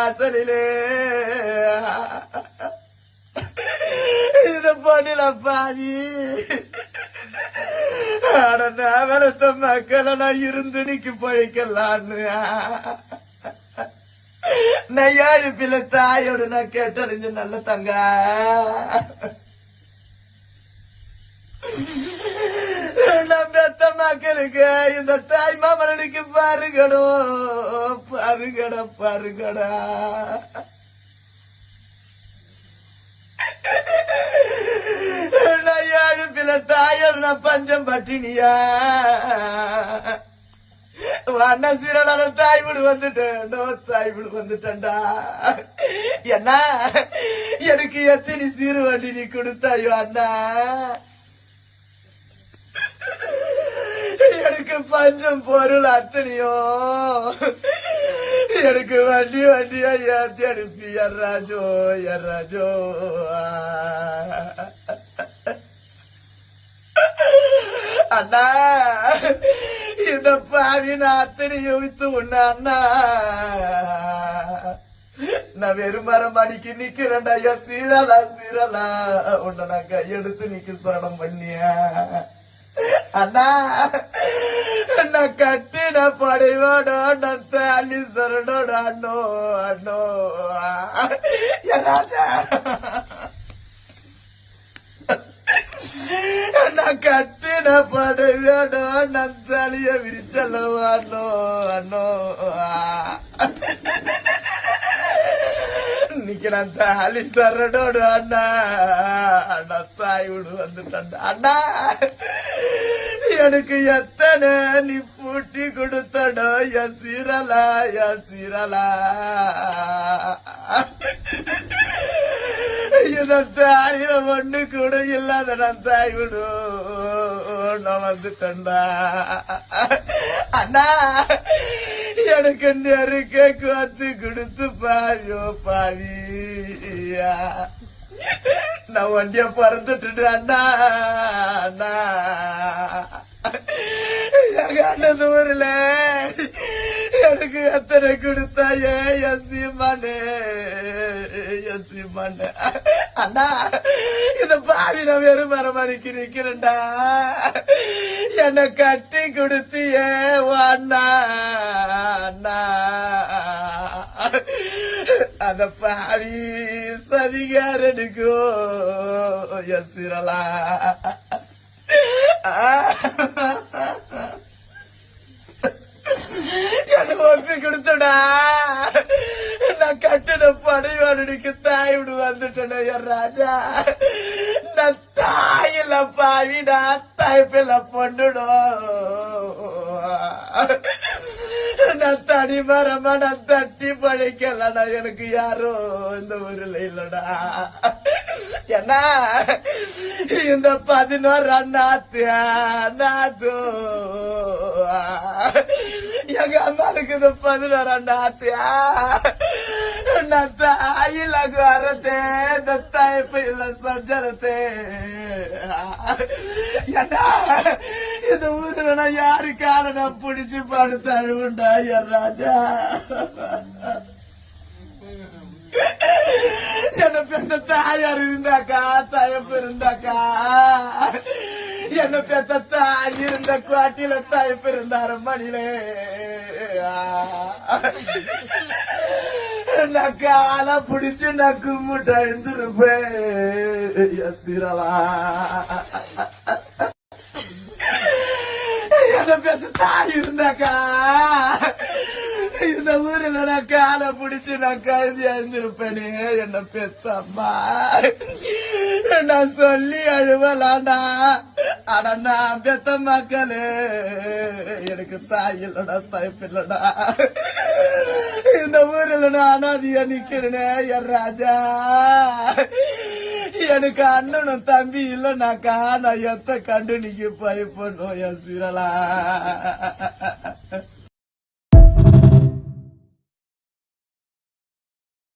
வாசலிலே இந்த பொண்ணில பாதி வளர்த்த மக்களை நான் இருந்து நிக்கு பழிக்கலான்னு நையாடி பிள்ளை தாயோடு நான் கேட்டறிஞ்சு நல்ல தங்க பெத்த மக்களுக்கு இந்த தாய் மாமனுக்கு பாருங்கடோ பாருங்கடா பாருங்கடா நையாடி பிள்ளை தாயோடு நான் பஞ்சம் பட்டினியா அண்ணா சீரலான தாய் வீடு வந்துட்டேன் தாய் வீடு வந்துட்டேன்டா என்ன எனக்கு எத்தனை சீரு வண்டி நீ கொடுத்தாயோ அண்ணா எனக்கு பஞ்சம் பொருள் அத்தனையோ எனக்கு வண்டி வண்டியா ஏத்தி அனுப்பி எர்ராஜோ எர்ராஜோ அண்ணா இந்த பாவின் அத்தனையும் வித்து உன்ன அண்ணா நான் வெறும் மரம் அடிக்கி நிக்கிறேன்டா ஐயா சீரலா சீரலா உன்னை நான் கையெடுத்து நிக்க சரணம் பண்ணியா அண்ணா நான் கட்டின படைவோட நான் தாலி சரணோட அண்ணோ அண்ணோ நான் கட்டின படைவோட நான் தாலிய விரிச்சல்லவோ அண்ணோ அண்ணோ இன்னைக்கு நான் தாலி சரணோடு அண்ணா அண்ணா தாய் விடு வந்துட்டா அண்ணா எனக்கு எத்தனை நீ பூட்டி கொடுத்தடோ என் சீரலா என் சீரலா என் தாயில ஒண்ணு கூட இல்லாத நான் தாய் விடு நான் வந்துட்டா அண்ணா எனக்கு நெருக்க காத்து கொடுத்து பாயோ பாவியா நான் வண்டிய பறந்துட்டு அண்ணா அண்ணா எங்க அண்ணன் ஊர்ல எனக்கு எத்தனை கொடுத்தாயே எஸ்மானே எஸ்மானே அண்ணா இந்த பாவி நான் வெறும் மரமணிக்கு நிக்கிறேன்டா என்னை கட்டி கொடுத்தியே அண்ணா அண்ணா அந்த பாவி சதிகாரனுக்கோ எசிரலா என்ன ஒப்பி கொடுத்தடா நான் கட்டின படையோனுக்கு தாய் விடு வந்துட்டேன் என் ராஜா நான் தாயில பாவிடா தாய் பிள்ளை பொண்ணுடும் நான் தனி மரமா நான் தட்டி பழைக்கலடா எனக்கு யாரோ இந்த ஊர்ல இல்லடா ஏன்னா இந்த 11 நாத்து நாத்து எங்க அம்மாளுக்கு இந்த 11 நாத்து நான் தாயில வரத்தே இந்த தாய்ப்பு இல்ல சஞ்சலத்தே ஏன்னா இந்த ஊர்ல நான் யாருக்கான நான் பிடிச்சு படுத்து அழுவுண்டா என் ராஜா என்ன பெத்த தாயார் இருந்தாக்கா தாயப்பு இருந்தாக்கா என்ன பெத்த தாய் இருந்த குவாட்டில தாயப்பு இருந்தார மணிலே நான் கால பிடிச்சு நான் கும்பிட்டு அழுந்துருப்பேன் எத்திரலா என்ன பெத்த தாய் இருந்தாக்கா இந்த ஊர்ல நான் காலை பிடிச்சு நான் கழுதி அழுந்திருப்பேனே என்ன பெத்தம்மா நான் சொல்லி அழுவலாண்டா ஆனா நான் பெத்த மக்களே எனக்கு தாய் இல்லடா தாய்ப்பில்லடா இந்த ஊர்ல நான் அனாதியா நிக்கிறேனே என் ராஜா எனக்கு அண்ணனும் தம்பி இல்லனாக்கா நான் எத்த கண்டு நீங்க பயப்படணும் என் சீரலா